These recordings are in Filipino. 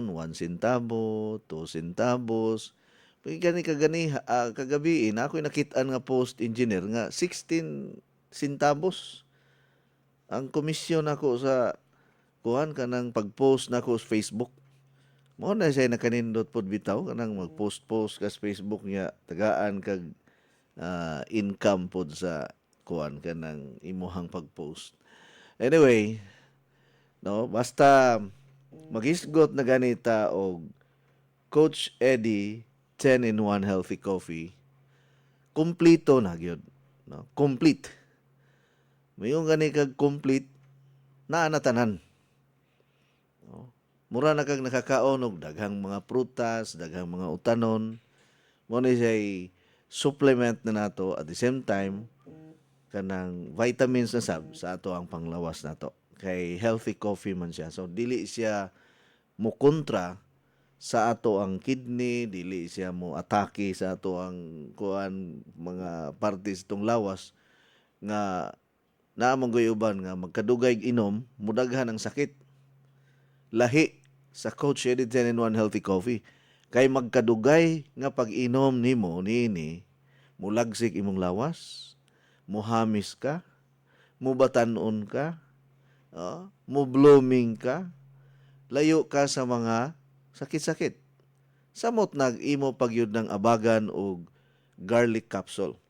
1 centavo, 2 centavos. Kagabi na ako'y nakitaan nga post engineer nga 16 centavos ang komisyon nako sa kuhan kanang pag-post nako sa Facebook. Mo na siya nakanindot pod bitaw kanang mag-post-post ka sa Facebook niya tagaan kag income pod sa kuhan kanang imuhang pag-post. Anyway, no, basta magisgot na ganita og Coach Eddie 10-in-1 healthy coffee, kumplito na gyud, no? Complete. Mayong gani kag complete naa na tanan. No? Mura na kag nakakaon og daghang mga prutas, daghang mga utanon. Mo ni say supplement na nato at the same time kanang vitamins na sab sa ato ang panglawas nato. Kay healthy coffee man siya. So dili siya mo kontra sa ato ang kidney, dili siya mo atake sa ato ang kuan mga partes itong lawas nga naamang uban nga magkadugay inom mudaghan ang sakit. Lahi sa Coach Eddie 10-in-1 healthy coffee kay magkadugay nga pag-inom nimo niini mulagsik imong lawas, muhamis ka, mubatanon ka, mo blooming ka, layo ka sa mga sakit-sakit. Samot nag-imo pagyud ng abagan og garlic capsule.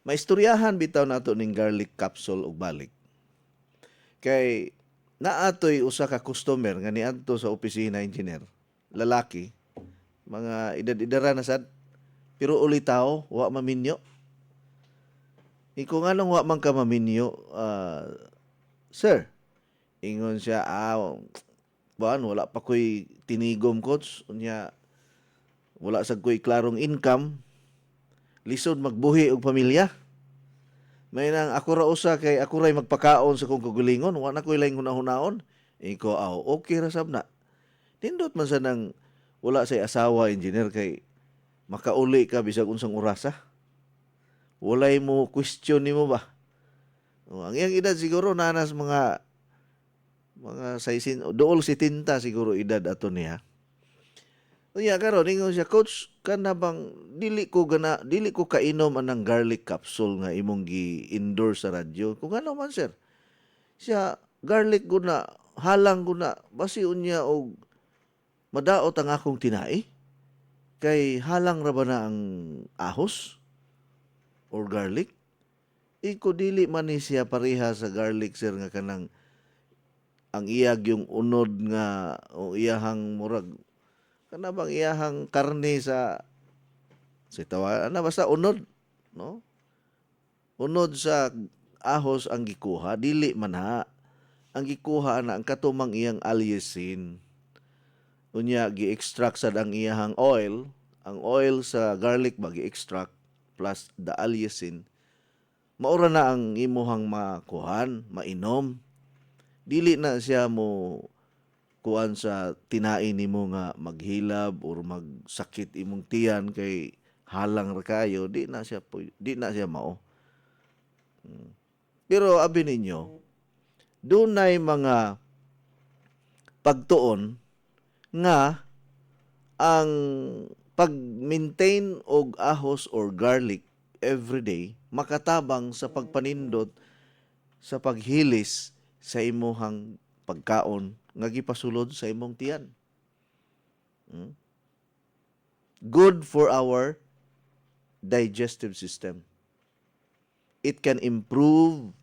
Maistoryahan bitaw nato ning garlic capsule og balik. Kay naatoy usa ka customer nga niadto sa opisina engineer, lalaki, mga edad-edara na sad, pero uli tao, wa maminyo. Iko nga nung wa man ka maminyo, sir, ingon siya, wala pa ko'y tinigom, coach. Unya, wala sa ko'y klarong income. Lisod magbuhi og pamilya. May nang ako ra usa kay ako ray magpakaon sa kong kagalingon. Wala na ko'y laing hunahunaon. Iko, okay ra sab na. Nindot man sa nang wala say asawa, engineer, kay makauli ka bisag unsang orasa. Walay mo question nimo ba? Ang iyang edad siguro nanas mga dool 70 siguro edad ato niya. Unya karon ingon siya, coach, kana bang dili ko kainom anang garlic capsule nga imong gi-endorse sa radyo. Kung ano man sir. Siya garlic guna, halang guna, basi unya og madaot ang akong tinai. Kay halang ra ba na ang ahos or garlic? Iko dili man ni siya pareha sa garlic sir nga kanang ang iyag yung unod nga o iyahang murag kana bang iyahang karne sa tawa ana basta unod, no? Unod sa ahos ang gikuha, dili man ha. Ang gikuha na ang katumang iyang allicin. Unya gi-extract sad ang iyahang oil, ang oil sa garlic ba gi-extract plus the allicin. Maura na ang imuhang makuhan, mainom. Dili na siya mo kuan sa tinain nimo nga maghilab or magsakit imong tiyan kay halang ra kayo, di na siya mao. Pero abi ninyo, dunay mga pagtuon nga ang pag-maintain og ahos or garlic everyday makatabang sa pagpanindot sa paghilis sa imuhang pagkaon nga gipasulod sa imong tiyan. Good for our digestive system. It can improve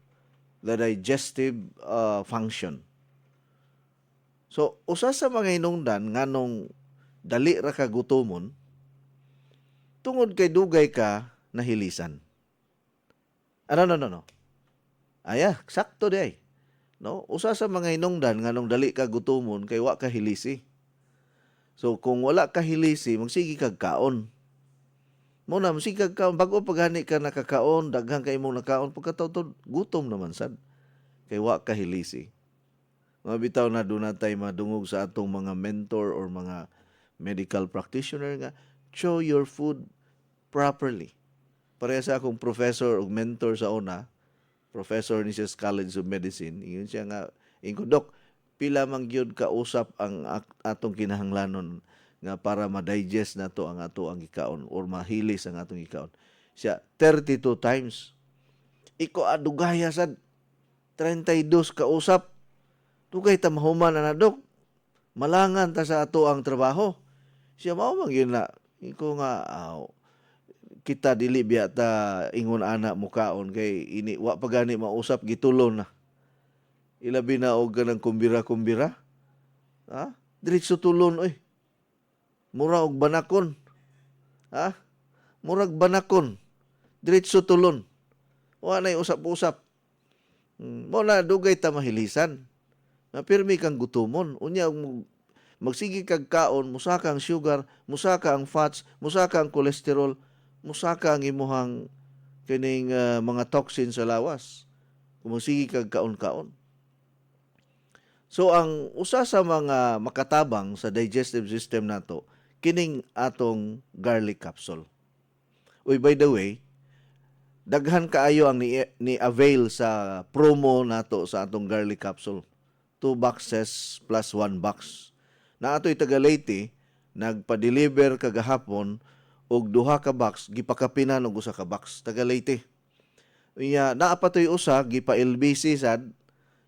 the digestive function. So, usa sa mga hinungdan nganong dali ra ka gutomon tungod kay dugay ka nahilisan. No. Sakto day. No? Usa sa mga hinungdan nganong dali ka gutomon kay wa ka hilisi. So kung wala ka hilisi, magsige kag kaon. Muna magsige kag kaon bago paghani ka nakakaon, daghang kay imong nakaon pagkataon gutom naman sad. Kay wa ka hilisi. Mabitaw na doon natay madungog sa atong mga mentor or mga medical practitioner nga chew your food properly. Pareha sa akong professor o mentor sa una, professor ni siya sa College of Medicine, ingon siya nga, ingon, Dok, pila man gyud ka usap ang atong kinahanglanon nga para ma-digest nato ang ato ang gikaon or mahilis ang atong gikaon. Siya 32 times. Iko adugaya sad 32 ka usap. Tugay ta mahuman na dok. Malangan ta sa ato ang trabaho. Siya mao man gyud na iko nga kita dili biya ta ingon ana mukaon kay ini wa pa gani mausap gitulon na. Ilabi na og ganang kumbira-kumbira. Ha? Diretso tulon oy. Mura og banakon. Ha? Murag banakon. Diretso tulon. Wa nay usap-usap. Mo na dugay ta mahilisan. Na pirmi kang gutomon. Unya magsige kag kaon, musaka ang sugar, musaka ang fats, musaka ang cholesterol, musaka ang imuhang kining mga toxin sa lawas. Kumusigi kag kaon-kaon. So ang usa sa mga makatabang sa digestive system nato kining atong garlic capsule. Uy, by the way, daghan kaayo ang ni avail sa promo nato sa atong garlic capsule. 2 boxes plus 1 box. Na ato'y taga Leyte, nagpa-deliver kagahapon og 2 ka box, gipakapinan og 1 ka box taga Leyte. Unya naa pa toy usa gipa LBC sad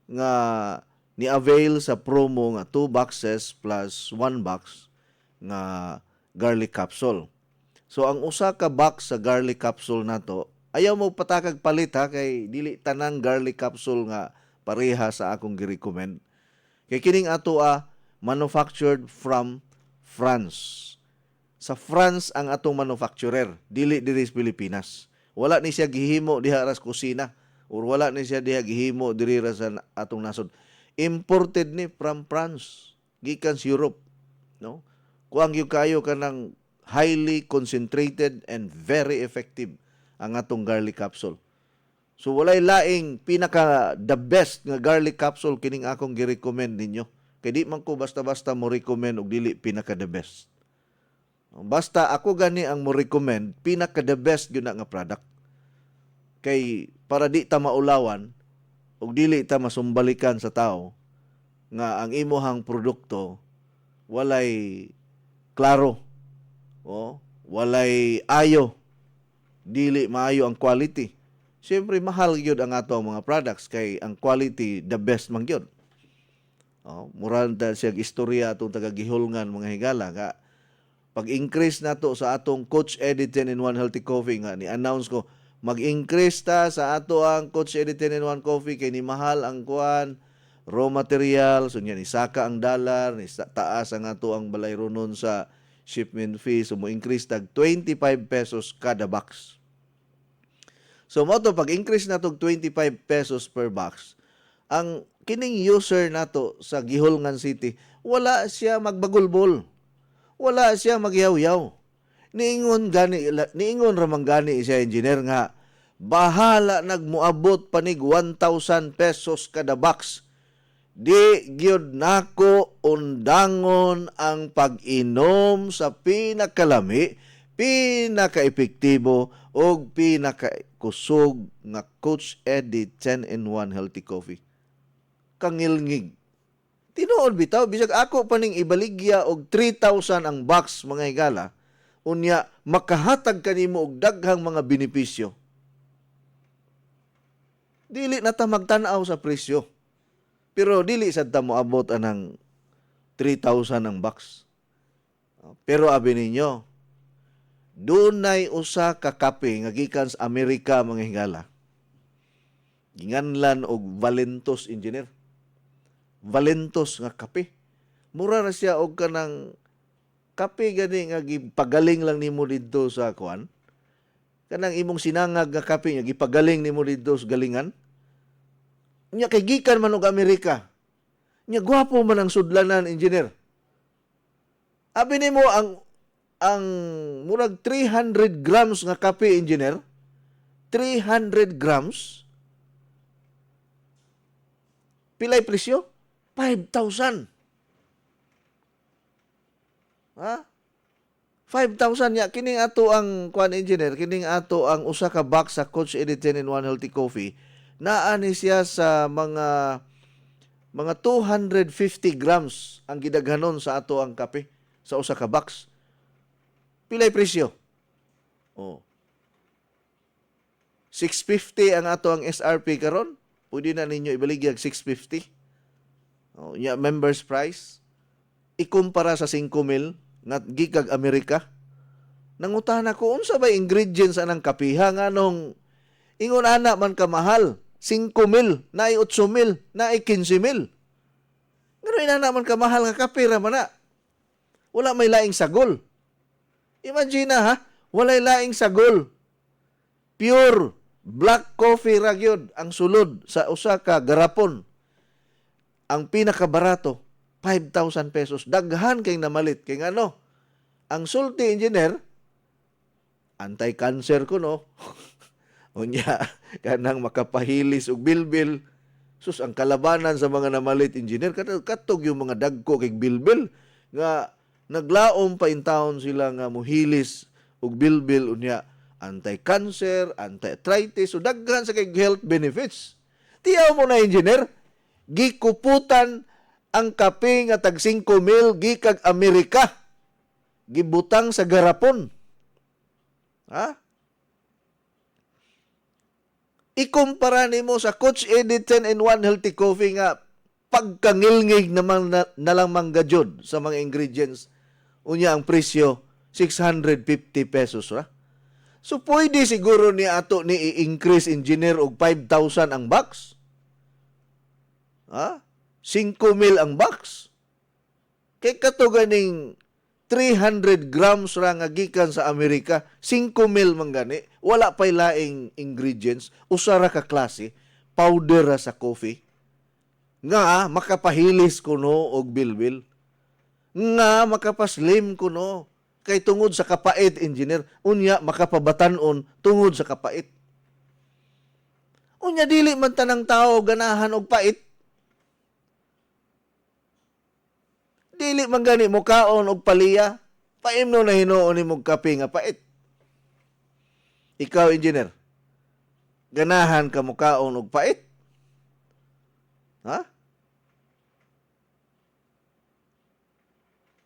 nga ni avail sa promo nga 2 boxes plus 1 box nga garlic capsule. So ang usa ka box sa garlic capsule nato, ayaw mo patakag palit ha kay dili tanang garlic capsule nga pareha sa akong gi-recommend. Kay kining ato manufactured from France. Sa France ang atong manufacturer, dili diri sa Pilipinas. Wala ni siya gihimo diha sa kusina or wala ni siya diha gihimo diri sa atong nasod. Imported ni from France, gikan sa Europe, no? Kuang yung kayo kanang highly concentrated and very effective ang atong garlic capsule. So walay laing pinaka the best nga garlic capsule kining akong gi-recommend ninyo. Kay di man ko basta-basta mo recommend og dili pinaka the best. Basta ako gani ang mo recommend pinaka the best gyud na nga product. Kay para di ta maulawan ug dili ta masumbalikan sa tao nga ang imuhang produkto walay klaro, walay ayo, dili maayo ang quality. Siyempre mahal gyud ang ato mga products kay ang quality the best man gyud. Murag ta siya istorya atong taga-gihulngan mga higala nga pag-increase nato sa atong Coach Eddie 10-in-1 Healthy Coffee nga ni-announce ko mag-increase ta sa ato ang Coach Eddie 10-in-1 Coffee kay ni mahal ang kuan raw materials, so ni saka ang dollar, ni taas ang ato ang balayronon sa shipment fee, so mo increase tag 25 pesos kada box. So mo to pag-increase nato 25 pesos per box, ang kining user nato sa Gihulngan City, wala siya magbagulbol. Wala siya magyaw-yaw. Niingon ramang gani siya engineer nga bahala nagmuabot panig 1,000 pesos kada box. Di gyud nako undangon ang pag-inom sa pinakalami, pinaka-epektibo o pinaka-kusog nga Coach Eddie 10-in-1 Healthy Coffee. Kangilngig. Tinuod bitaw, bisag ako paning ibaligya og 3,000 ang box mga higala, unya makahatag kanimo og daghang mga benepisyo. Dili na ta magtan-aw sa presyo. Pero dili sad ta moabot anang 3,000 ang box. Pero abi ninyo, dunay usa ka kape nga gikan sa Amerika mga higala. Ginganlan og Valentos engineer. Valentos nga kape. Mura na siya og kanang kape gani nga gipagaling lang nimo didto sa kuan. Kanang imong sinangag nga kape nga gipagaling nimo didto sa galingan. Nya kay gikan man og Amerika. Nya gwapo man ang sudlanan engineer. Abi nimo ang murag 300 grams nga kape engineer. 300 grams. Pilay presyo? 5,000. Ha? 5,000 ya kining ato ang kuan engineer, kining ato ang usa ka box sa Coach Eddie 10-in-1 Healthy Coffee. Naa ni siya sa mga Mga 250 grams ang gidaghanon sa ato ang kape sa usa ka box. Pilay presyo? Oh. 650 ang ato ang SRP karon. Pwede na ninyo ibaligyag 650. Oh, nya members price. Ikumpara sa 5,000 nga gikag Amerika. Nangutana ko unsa ba ingredients anang kapiha nganong ingon ana man ka mahal. 5,000, naay 8,000, naay 15,000. Ngano ina naman ka mahal nga kape ra man na. Wala may laing sagol. Imagine na ha, walay laing sagol. Pure black coffee ra gyud ang sulod sa usa ka garapon. Ang pinakabarato 5,000 pesos. Daghan kay namalit kay ngano. Ang sulti engineer anti-cancer ko no. Unya kanang makapahilis og bilbil. Sus ang kalabanan sa mga namalit engineer katog yung mga dagko kay bilbil nga naglaom pa in town sila nga muhilis og bilbil unya anti-cancer, anti-arthritis, so daghan sa kay health benefits. Tiyaw mo na engineer, gikuputan ang kape nga tag 5,000 gikag Amerika. Gibutang sa garapon. Ha? Ikumpara nimo sa Coach Edit 10-in-1 Healthy Coffee nga pagkangilngig naman na lang manggajod sa mga ingredients. Unya ang presyo 650 pesos ra. So pwede siguro ni ato ni i-increase engineer og 5,000 ang box. Ha? 5,000 ang box. Kay kato ganing 300 grams ra nga gikan sa Amerika, 5,000 man gani, wala pay laing ingredients, usa ra ka klase, powder ra sa coffee. Nga makapahilis kuno og bilbil. Nga makapaslim kuno kay tungod sa kapait engineer, unya makapabatan-on tungod sa kapait. Unya dili man tanang tao ganahan og pait. Dili man gani mo kaon og paliya, paimno na hinuon nimo kape nga pait. Ikaw engineer, ganahan ka mo kaon og pait? Ha?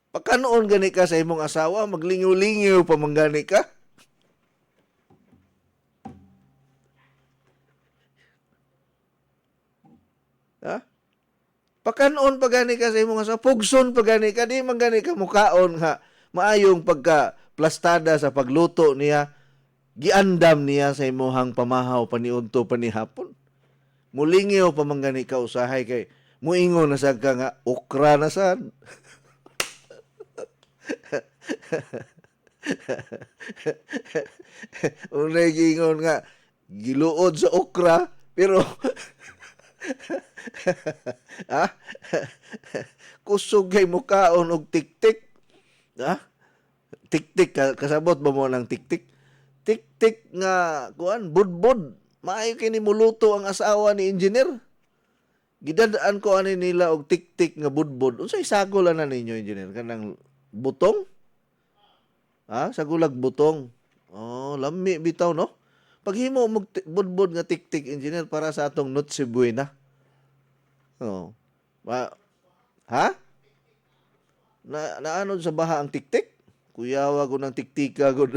Pagkanoon gani ka sa imong asawa, maglingaw-lingaw pa man gani ka? Ha? Pagkanoon pa gani ka sa imong asawa, pugson pa gani ka, di man gani ka mukaon nga maayong pagka plastada sa pagluto niya, giandam niya sa imuhang pamahaw paniudto panihapon. Mulingaw pa man gani ka usahay kay muingon na sad ka nga okra na sad. Unay gingon nga giluod sa okra pero ha? Kusog kay mukaon og tiktik. Ha? Tiktik kasabot ba mo ng tiktik? Tiktik nga kuan budbud. Maayo kini muluto ang asawa ni engineer. Gidadaan ko ani nila og tiktik nga budbud. Unsay sagol na ninyo engineer kanang butong? Ha? Sagulag butong. Oh, lami bitaw no? Paghimo mo budbud nga tiktik engineer para sa atong Noche Buena. Oh. Ha? Naanod sa baha ang tiktik? Kuyawa ko ng tiktika ko.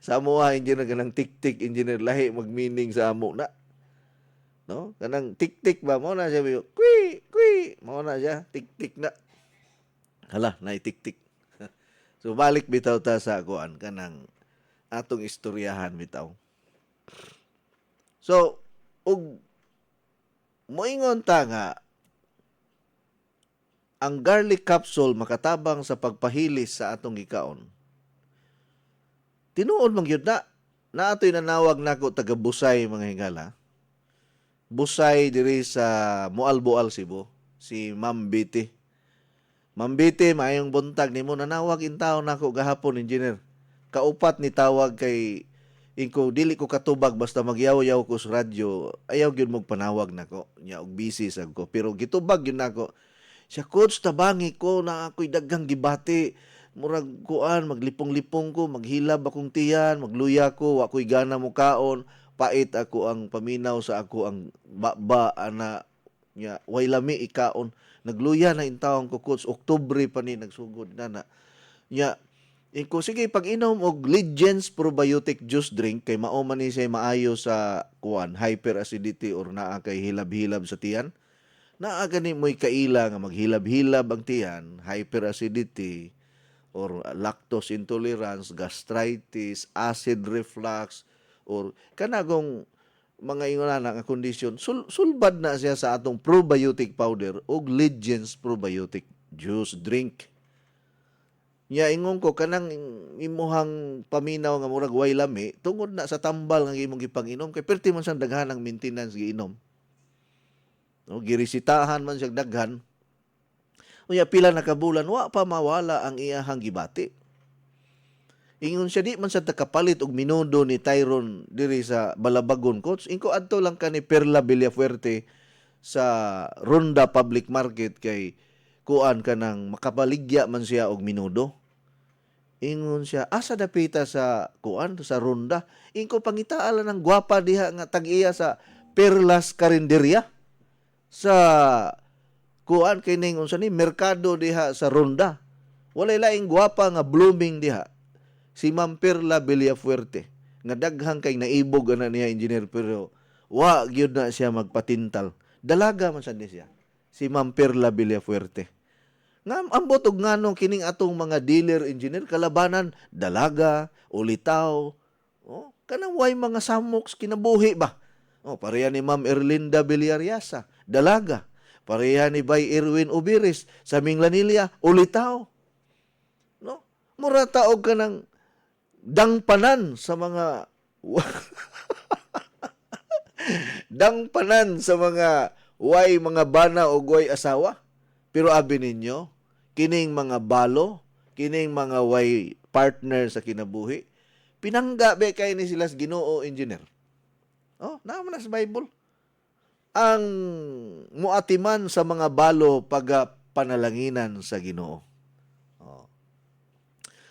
Sa amo engineer kanang tiktik engineer lahi mag-meaning sa amo na. No? Kanang tiktik ba mo na siya kui mo na siya tiktik na. Hala, nay tiktik. So balik bitaw ta sa kuan kanang atong istoryahan bitaw. So og moingon ta nga ang garlic capsule makatabang sa pagpahilis sa atong gikaon. Tinuod man gyud na ato'y nanawag nako taga Busay mga hingala. Busay diri sa Mualboal, Cebu, si Ma'am Betty. Ma'am Betty, maayong buntag nimo nanawag in taon nako gahapon engineer. Kaupat ni tawag kay inko dili ko katubag basta magyaw-yaw ko sa radyo. Ayaw gyud mo panawag nako. Nya og busy sad ko pero gitubag gyud nako. Siya coach tabangi ko na ako'y daghang gibati. Murag kuan maglipong-lipong ko, maghilab akong tiyan, magluya ko, ako'y gana mo kaon, pait ako ang paminaw sa ako ang baba ana nya way lami ikaon. Nagluya na intawon ko coach, Oktubre pa ni nagsugod na. Nya Iko sige pag-inom og Legends probiotic juice drink kay mao man ni siya maayo sa kuan hyperacidity or naa kay hilab-hilab sa tiyan. Naa gani mo'y kaila nga maghilab-hilab ang tiyan, hyperacidity or lactose intolerance, gastritis, acid reflux or kanagong mga ingana nga kondisyon sulbad na siya sa atong probiotic powder o Legends probiotic juice drink. Nya ingon ko kanang imuhang paminaw nga murag way lami tungod na sa tambal nga imong gipang-inom kay perti man sang daghan ang maintenance giinom. No, girisitahan man siya daghan. Unya pila na kabulan wa pa mawala ang iyahang gibati. Ingon siya di man sa takapalit og minudo ni Tyron diri sa Balabagon coach. Inko adto lang kani Perla Villafuerte sa Ronda Public Market kay kuan kanang makabaligya man siya og minudo. Ingon siya asa dapita sa kuan sa Ronda. Inko pangitaala ng gwapa diha nga tag-iya sa Perlas Carinderia sa kuan kining unsa ni merkado diha sa Ronda. Walay laing gwapa nga blooming diha. Si Ma'am Perla Villafuerte nga daghang kay naibog ana niya engineer pero wa gyud na siya magpatintal. Dalaga man sad siya. Si Ma'am Perla Villafuerte. Nga ambot og nganong kining atong mga dealer engineer kalabanan dalaga, ulitaw. Oh, kanang way mga samoks kinabuhi ba? Oh, pareha ni Ma'am Erlinda Villariasa, dalaga. Pareha ni Bay Erwin Ubiris sa Minglanilla, ulitaw. No? Mura taog kanang dangpanan sa mga dangpanan sa mga way mga bana o way asawa. Pero abi ninyo, kining mga balo, kining mga way partner sa kinabuhi, pinangga be kay ni sila sa Ginoo engineer. Oh, naman na sa Bible. Ang muatiman sa mga balo pag panalanginan sa Ginoo. Oh.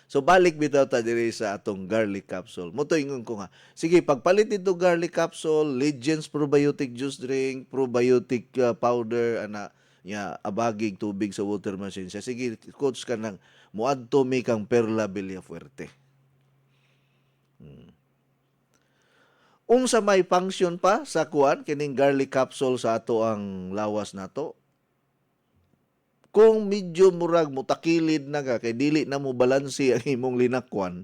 So balik bitaw ta diri sa atong garlic capsule. Mo ingon ko nga, sige pagpalit nito garlic capsule, Legends probiotic juice drink, probiotic powder ana nya abagig tubig sa water machine siya. Sige coach ka nang muadto mi kang Perla Villafuerte. Unsa may function pa sa kuan kining garlic capsule sa ato ang lawas nato? Kung medyo murag mutakilid na ka kay dili na mo balansi ang imong linakwan,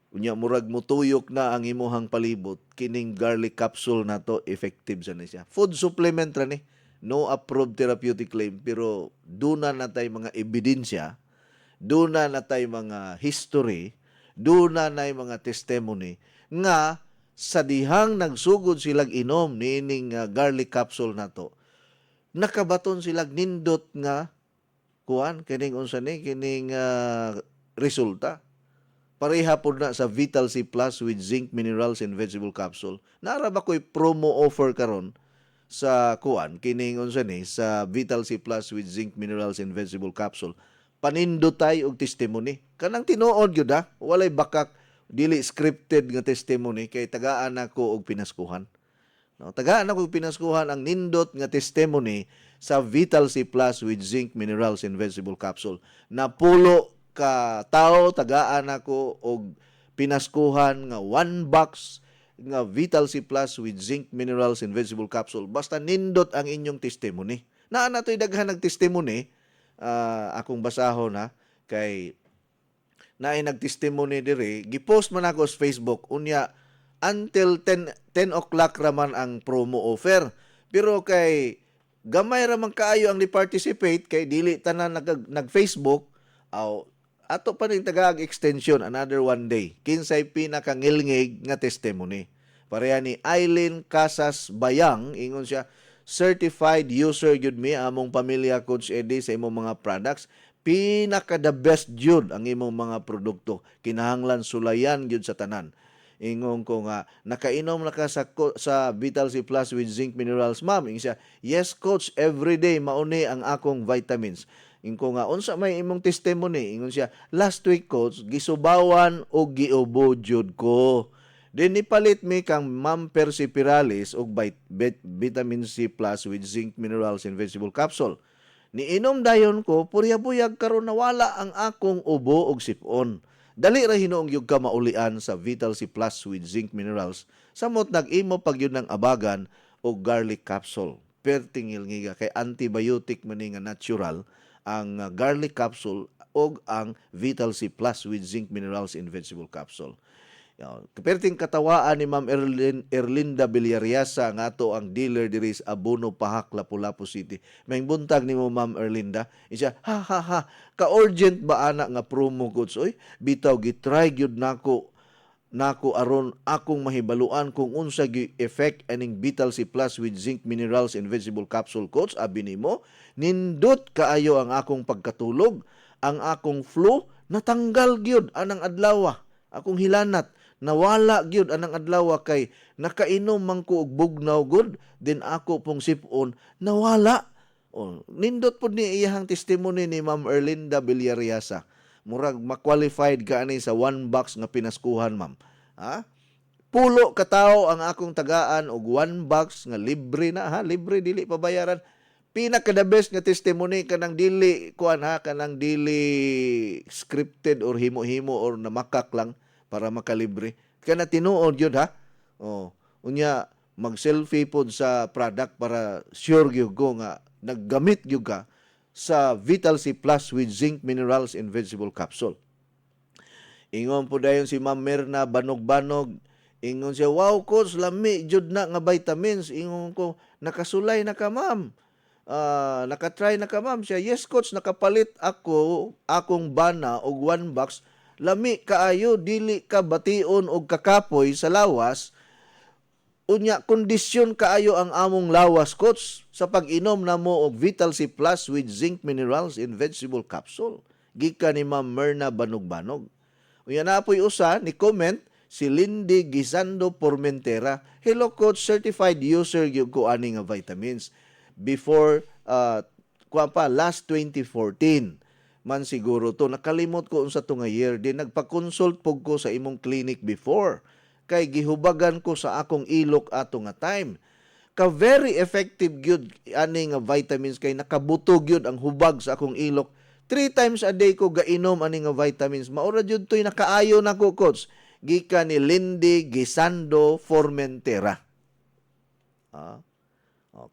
unya murag mutuyok na ang imong palibot, kining garlic capsule nato effective sa siya. Food supplement ra ni, no approved therapeutic claim pero duna na tay mga ebidensya, duna na tay mga history, duna na mga testimony nga sa dihang nagsugod silang inom nining garlic capsule nato, nakabaton silang nindot nga kuan kining unsa ni kining resulta. Pareha pod na sa Vital C Plus with zinc minerals and vegetable capsule. Naara ba ko'y promo offer karon sa kuan kining unsa ni sa Vital C Plus with zinc minerals and vegetable capsule. Panindotay og testimony. Kanang tinuod gyud walay bakak, dili scripted nga testimony kay tagaan ako og pinaskuhan. No, tagaan ako og pinaskuhan ang nindot nga testimony sa Vital C Plus with zinc minerals and vegetable capsule. Napulo ka tao tagaan ako og pinaskuhan nga 1 box nga Vital C Plus with zinc minerals and vegetable capsule basta nindot ang inyong testimony. Naa natoy daghan ng testimony akong basahon kay naay nagtestimony diri, gipost man ako sa Facebook unya until 10 o'clock raman ang promo offer. Pero kay gamay raman kaayo ang ni-participate kay dili tanan nag-Facebook ato pa ning tagag extension another 1 day. Kinsay pinakangilngig nga testimony. Pareha ni Eileen Casas Bayang, ingon siya, certified user gyud mi among pamilya Coach Eddie sa imong mga products. Pinaka the best jud ang imong mga produkto. Kinahanglan sulayan gyud sa tanan. Ingon ko nga nakainom na ka sa Vital C Plus with zinc minerals, ma'am. Ingon siya, yes coach, every day mauni ang akong vitamins. Ingon ko nga unsa may imong testimony? Ingon siya, last week coach gisubawan og giubo jud ko. Then nipalit mi kang Ma'am Persipiralis og vitamin C plus with zinc minerals and vegetable capsule. Niinom dayon ko, puryabuyag karon nawala ang akong ubo og sipon. Dali ra hinuong yung kamaulian sa Vital C Plus with zinc minerals. Samot nag-imo pag yun ng abagan o garlic capsule. Pertingil ngiga kay antibiotic man nga natural ang garlic capsule o ang Vital C Plus with zinc minerals in vegetable capsule. Perting katawaan ni Ma'am Erlinda Villariasa nga ato ang dealer diri sa Abono Pahak, Lapu-Lapu City. May buntag nimo Ma'am Erlinda, isya ha ka-urgent ba ana nga promo codes oy? Bitaw gitry gyud nako aron akong mahibaluan kung unsa gi effect aning Vital C Plus with zinc minerals and vegetable capsule codes abi nimo nindot kaayo ang akong pagkatulog, ang akong flu natanggal gyud anang adlaw, akong hilanat nawala gyud anang adlaw kay nakainom man ko og bugnaw gud din ako pong sipon nawala. Nindot pud ni iyang testimony ni Ma'am Erlinda Villariasa. Murag ma-qualified ka ani sa one box nga pinaskuhan, ma'am. Ha? Pulo ka tawo ang akong tagaan og one box nga libre na, ha, libre dili pa bayaran. Pinaka the best nga testimony kanang dili kuan, ha, kanang dili scripted or himo-himo or namakak lang para makalibre. Kana tinuod yun, ha? Unya mag-selfie pod sa product para sure gyud ko nga naggamit gyud ka sa Vital C Plus with zinc minerals and vegetable capsule. Ingon po dayon si Ma'am Mirna Banog-Banog, ingon siya, wow coach, lami jud na nga vitamins. Ingon ko, nakasulay na ka ma'am. Nakatry na ka ma'am. Siya, yes coach, nakapalit akong bana og one box. Lami kaayo, dili ka bation og kakapoy sa lawas. Unya, kondisyon kaayo ang among lawas coach sa pag-inom na mo og Vital C Plus with zinc minerals and vegetable capsule. Gikan ni Ma'am Mirna Banog-Banog. Unya na po'y usa ni comment si Lindy Gisando Pormentera. Hello coach, certified user gyud ko ani nga vitamins. Before last 2014 man siguro to, nakalimot ko unsa to nga year. Di nagpa-consult pug ko sa imong clinic before. Kay gihubagan ko sa akong ilok ato nga time. Ka very effective gyud ani nga vitamins kay nakabutog gyud ang hubag sa akong ilok. 3 times a day ko gainom ani nga vitamins. Maura jud toy nakaayo nako coach. Gikan ni Lindy Gisando Formentera.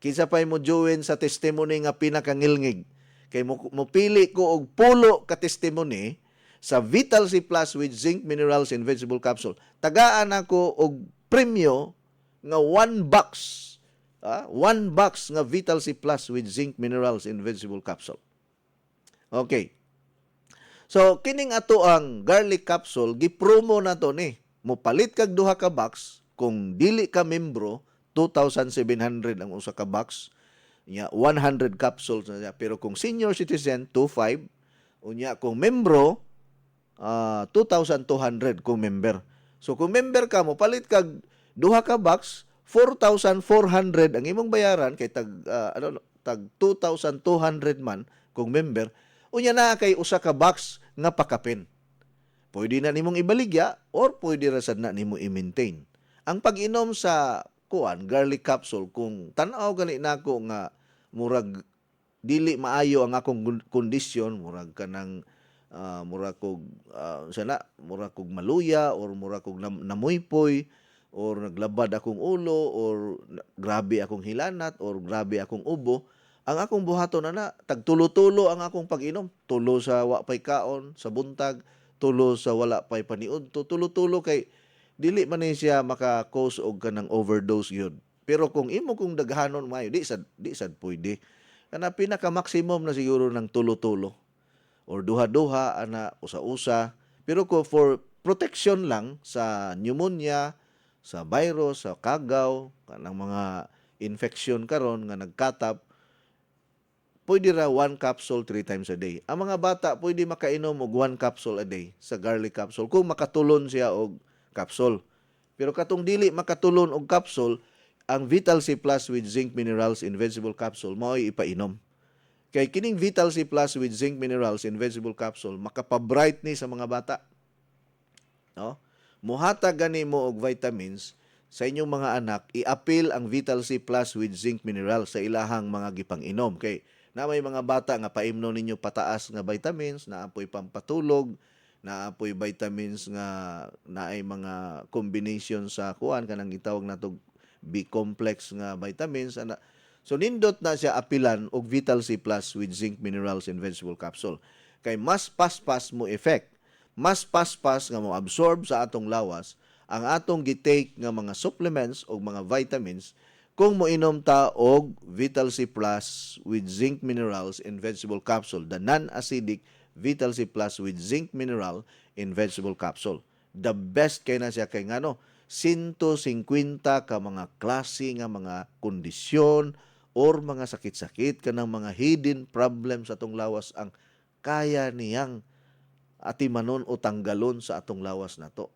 Kinsa pay mo join sa testimony nga pinakangilngig. Kay mopili ko og pulo ka testimony sa Vital C Plus with zinc minerals and vegetable capsule. Tagaan ako og premyo nga one box. One box nga Vital C Plus with zinc minerals and vegetable capsule. Okay. So kining ato ang garlic capsule gipromo na to ni. Mopalit kag duha ka box kung dili ka membro 2,700 ang usa ka box. 100 capsules na siya. Pero kung senior citizen 2,500. Unya kung membro 2,200 kung member. So kung member ka mo palit kag duha ka box 4,400 ang imong bayaran kay tag 2,200 man kung member. Unya na kay usa ka box nga pakapin. Pwede na nimong ibaligya or pwede ra sad na nimo i-maintain. Ang pag-inom sa garlic capsule kung tan-aw gani nako nga murag dili maayo ang akong kondisyon, murag kanang murag kog maluya or murag kog namuypoy or naglabad akong ulo or grabe akong hilanat or grabe akong ubo, ang akong buhaton ana tagtulo-tulo ang akong pag-inom. Tulo sa wa pay kaon sa buntag, tulo sa wala pay paniud, tulo-tulo kay dili man ni siya maka-cause og kanang overdose gyud. Pero kung imo kung daghanon maayo, di sad pwede. Kana pinaka-maximum na siguro ng tulo-tulo or duha-duha ana usa-usa. Pero ko for protection lang sa pneumonia, sa virus, sa kagaw, kanang mga infection karon nga nagkatap, pwede ra 1 capsule 3 times a day. Ang mga bata pwede makainom og 1 capsule a day sa garlic capsule kung makatulon siya og capsule. Pero katong dili makatulon og capsule, ang Vital C Plus with zinc minerals in vegetable capsule mao'y ipainom. Kay kining Vital C Plus with zinc minerals in vegetable capsule makapabright ni sa mga bata. No? Muhatag gani mo og vitamins sa inyong mga anak, i-appeal ang Vital C Plus with zinc mineral sa ilahang mga gipang-inom. Kay na may mga bata nga paimno ninyo pataas nga vitamins, naapoy pampatulog, naapoy vitamins nga naay mga combination sa kuan kanang gitawag natog B-complex nga vitamins. So nindot na siya apilan og Vital C Plus with zinc minerals and vegetable capsule. Kay mas paspas mo effect, mas paspas nga mo absorb sa atong lawas ang atong gitake nga mga supplements o mga vitamins kung moinom ta og Vital C Plus with zinc minerals in vegetable capsule, the non-acidic Vital C Plus with zinc mineral in vegetable capsule. The best kay na siya kay ngano 150 ka mga klase nga mga kondisyon or mga sakit-sakit kanang mga hidden problems sa atong lawas ang kaya niyang atimanon o tanggalon sa atong lawas nato.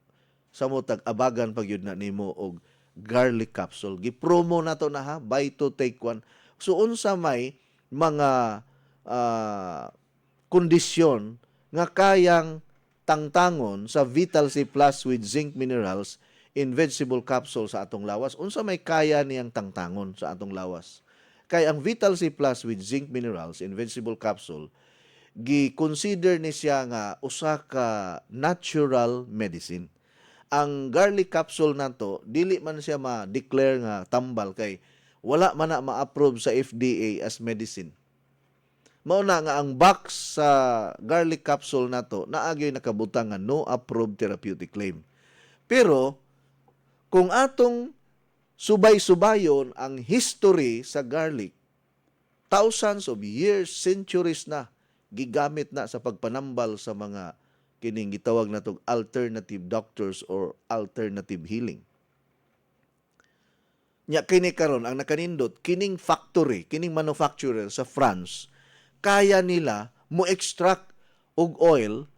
Sa mo tag-abagan pag yun na nimo og garlic capsule. Gipromo na to na ha, buy two take one. So unsa may mga kondisyon nga kayang tangtangon sa Vital C Plus with zinc minerals in vegetable capsule sa atong lawas, unsa may kaya niyang tangtangon sa atong lawas. Kay ang Vital C Plus with zinc minerals in vegetable capsule gi-consider ni siya nga usa ka natural medicine. Ang garlic capsule nato dili man siya ma-declare nga tambal kay wala man na ma-approve sa FDA as medicine. Mao na nga ang box sa garlic capsule nato naagyoy nakabutang nga no approved therapeutic claim. Pero kung atong subay-subayon ang history sa garlic, thousands of years, centuries na gigamit na sa pagpanambal sa mga kining gitawag natong alternative doctors or alternative healing. Nya kini karon ang nakanindot kining factory, kining manufacturer sa France, kaya nila mo extract og oil,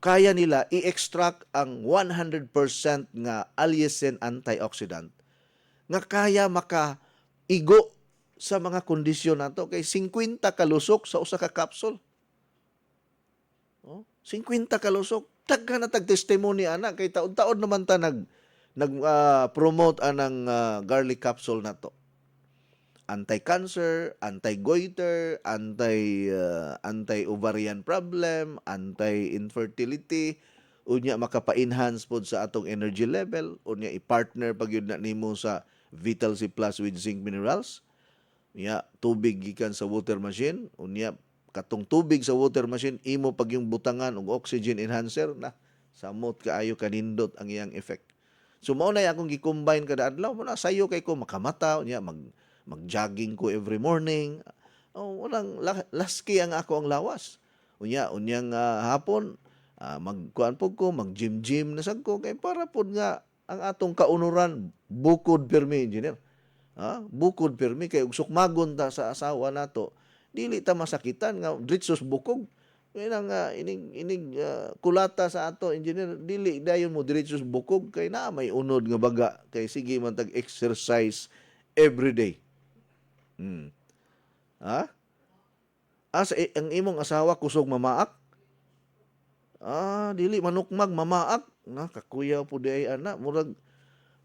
kaya nila i-extract ang 100% nga allicin antioxidant nga kaya maka-igo sa mga kondisyon nato kay 50 kalusok sa usa ka capsule. 50 kalusok. Tagka na tag-testimony ana kay taon-taon naman ta promote anang garlic capsule nato. Anti-cancer, anti-goiter, anti-ovarian problem, anti-infertility, unya makapa-enhance pod sa atong energy level, unya i-partner pag yun na nimo sa Vital C Plus with zinc minerals. Unya tubig gikan sa water machine, unya katong tubig sa water machine imo pag yung butangan og oxygen enhancer na samot kaayo kanindot ang iyang effect. So mao na akong gi-combine kada adlaw mo na sayo kay ko makamata unya mag-jogging ko every morning. Walang laski ang ako ang lawas. Unyang hapon magkuan pud ko mag-gym na sad ko kay para pud nga ang atong kaunuran bukod permi engineer. Bukod permi kay ug sukmagon ta sa asawa nato dili ta masakitan nga diretsos bukog. Kaya nga ining kulata sa ato engineer dili dayon mo diretsos bukog kay naa may unod nga baga kay sige man tag exercise every day. Ang imong asawa kusog mamaak? Dili manukmag mamaak. Kakuyaw po di ay ana murag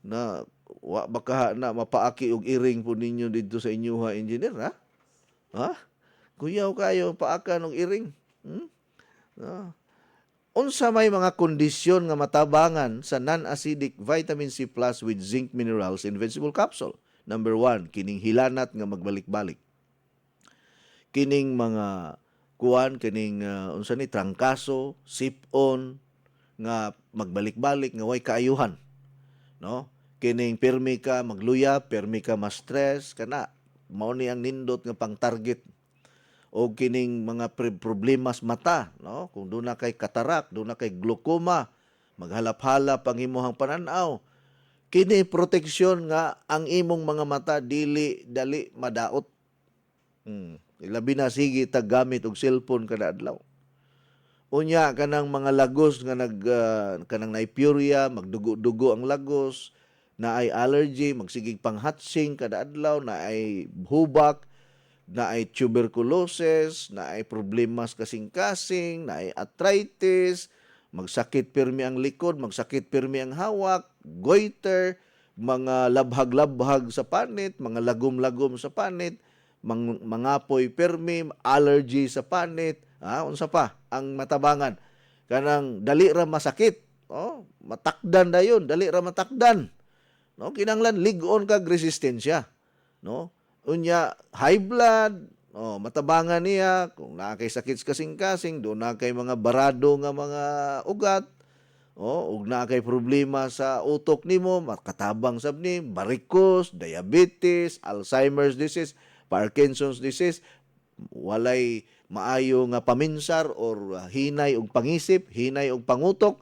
na wa baka na mapaaki og iring po ninyo dito sa inyuha engineer ha? Kuyaw kayo paakan og iring. Unsa may mga kondisyon nga matabangan sa non-acidic vitamin C plus with zinc minerals in vegetable capsule? Number 1, kining hilanat nga magbalik-balik. Kining mga kining unsa ni trangkaso, sip-on nga magbalik-balik nga way kaayuhan. No? Kining permi ka magluya, permi ka ma-stress kana mao ni ang nindot nga pang-target. O kining mga problemas mata, no? Kung doon na kay katarak, doon na kay glaucoma, maghalap-halap ang imong pananaw. Kini proteksyon nga ang imong mga mata dili dali madaot. Labi na sige taggamit og cellphone kada adlaw. Unya kanang mga lagos nga kanang naipurya, magdugo-dugo ang lagos, naay allergy, magsigig panghatsing kada adlaw, naay hubak, naay tuberculosis, naay problemas kasing-kasing, naay arthritis, Magsakit pirmi ang likod, magsakit pirmi ang hawak, goiter, mga labhag-labhag sa panit, mga lagom-lagom sa panit, mangapoy pirmi, allergy sa panit, unsa pa ang matabangan. Kanang dali ra masakit, matakdan dayon, dali ra matakdan. No, kinanglan lig-on kag resistensya, no? Unya high blood, matabangan niya kung naa kay sakit kasing-kasing, do na kay mga barado nga mga ugat, ug naa kay problema sa utok nimo, makatabang sab ni varicose, diabetes, Alzheimer's disease, Parkinson's disease, walay maayo nga paminsar or hinay og pangisip, hinay og pangutok,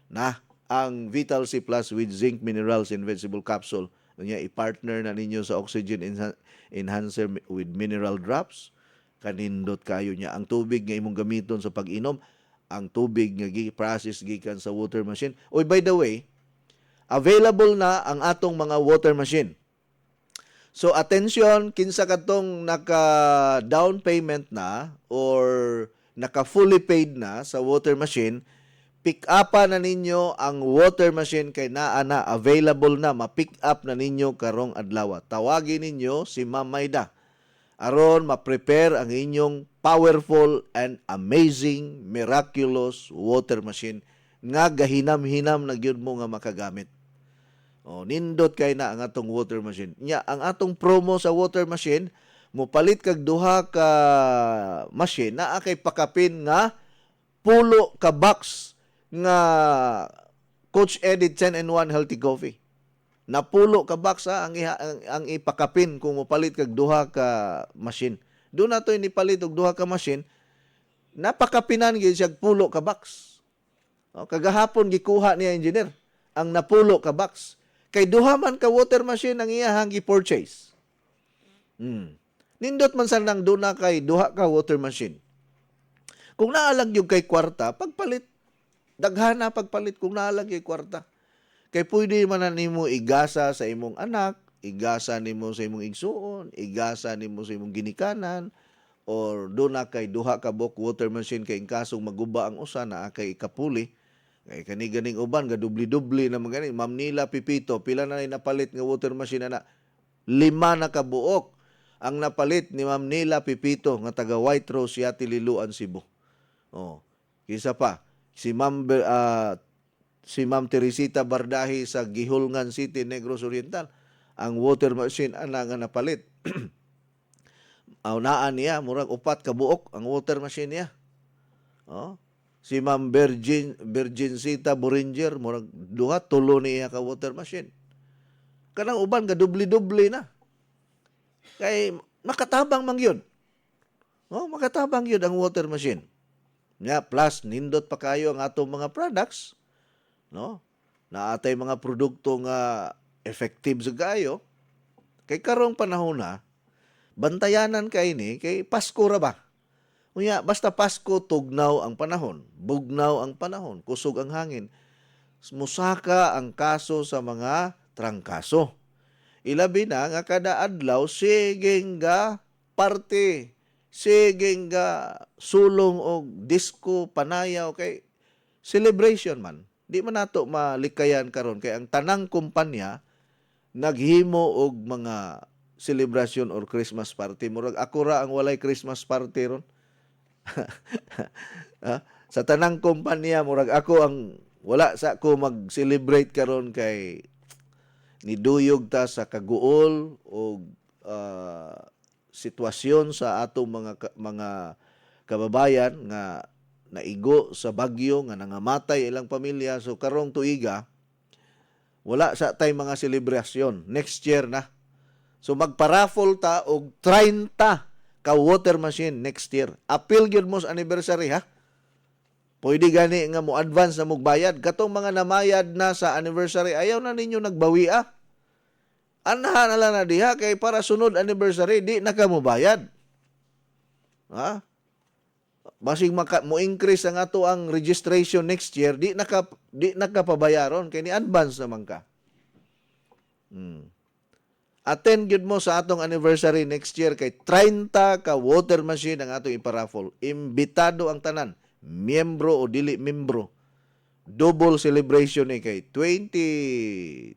na ang Vital C Plus with zinc minerals and vegetable capsule. Unya i-partner na ninyo sa oxygen enhancer with mineral drops. Kanindot kayo niya. Ang tubig nga imong gamiton sa pag-inom, ang tubig nga process gikan sa water machine. Oy, by the way, available na ang atong mga water machine. So attention, kinsa katong naka down payment na or naka fully paid na sa water machine, pick up na ninyo ang water machine kay naa na available na, ma-pick up na ninyo karong adlaw. Tawagin ninyo si Ma'am Maida aron ma-prepare ang inyong powerful and amazing miraculous water machine nga gahinam-hinam na gyud mo nga makagamit. Nindot kay na ang atong water machine. Nya ang atong promo sa water machine, mopalit kag duha ka machine naa kay pakapin nga pulo ka box nga Coach Eddie 10-in-1 healthy coffee. Napulo ka box ang ipakapin kung mopalit kag duha ka machine. Do na to inipalit og duha ka machine, napakapinan gyud siya pulo ka box. Kagahapon gikuha niya engineer ang napulo ka box. Kay duha man ka water machine ang iyahang gi-purchase. Nindot man sa nang duna kay duha ka water machine. Kung naalag yung kay kwarta, pagpalit. Daghana pagpalit kung naalag yung kwarta. Kay pwede man na nimo igasa sa imong anak, igasa nimo sa imong igsuon, igasa nimo sa imong ginikanan, or doon na kay duha ka bok water machine kay kasong maguba ang usa na kay ikapuli. Kay kani-ganing uban, gadubli-dubli na mga ganing. Ma'am Nila Pipito, pila na napalit nga water machine na 5 na kabuok ang napalit ni Ma'am Nila Pipito nga taga White Rose, Yati, Liloan, Cebu. Kisa pa, si Ma'am Teresita Bardahi sa Gihulngan City, Negros Oriental, ang water machine ana nga napalit. Aunaan niya, murag 4 kabuok ang water machine niya. Si Ma'am Virgincita Boringer, murag 2 niya ka water machine. Kanang uban ga dubli-dubli na. Kay makatabang man yun. Makatabang yun ang water machine. Plus nindot pa kayo ang atong mga products, na atay mga produkto nga effective sa gayo. Kay karong panahon na, bantayanan kay ni kay Pasko ra ba? Unya, basta Pasko, tugnaw ang panahon, bugnaw ang panahon, kusog ang hangin. Musaka ang kaso sa mga trangkaso. Ilabi na nga kada adlaw, siging ga party, siging ga sulong o disco, panayaw, kay celebration man. Di man nato malikayan karon kay ang tanang kumpanya naghimo og mga celebration or Christmas party. Murag ako ra ang walay Christmas party ron. Sa tanang kumpanya, murag ako ang wala sa ko mag-celebrate karon kay niduyog ta sa kaguol o sitwasyon sa atong mga kababayan nga naigo sa bagyo nga nangamatay ilang pamilya. So karong tuiga wala sa tay mga selebrasyon. Next year na. So magpa-raffle ta og 30 ka water machine next year. Appeal gyud mo sa anniversary ha. Pwede gani nga mo advance na mugbayad. Katong mga namayad na sa anniversary, ayaw na ninyo nagbawi Anahan na lang na diha kay para sunod anniversary di na ka mo bayad. Basig mo increase ang ato ang registration next year, di na ka pabayaron kay ni advance naman ka. Attend gyud mo sa atong anniversary next year kay 30 ka water machine ang atong iparaffle. Imbitado ang tanan, miyembro o dili miyembro. double celebration ni kay 2025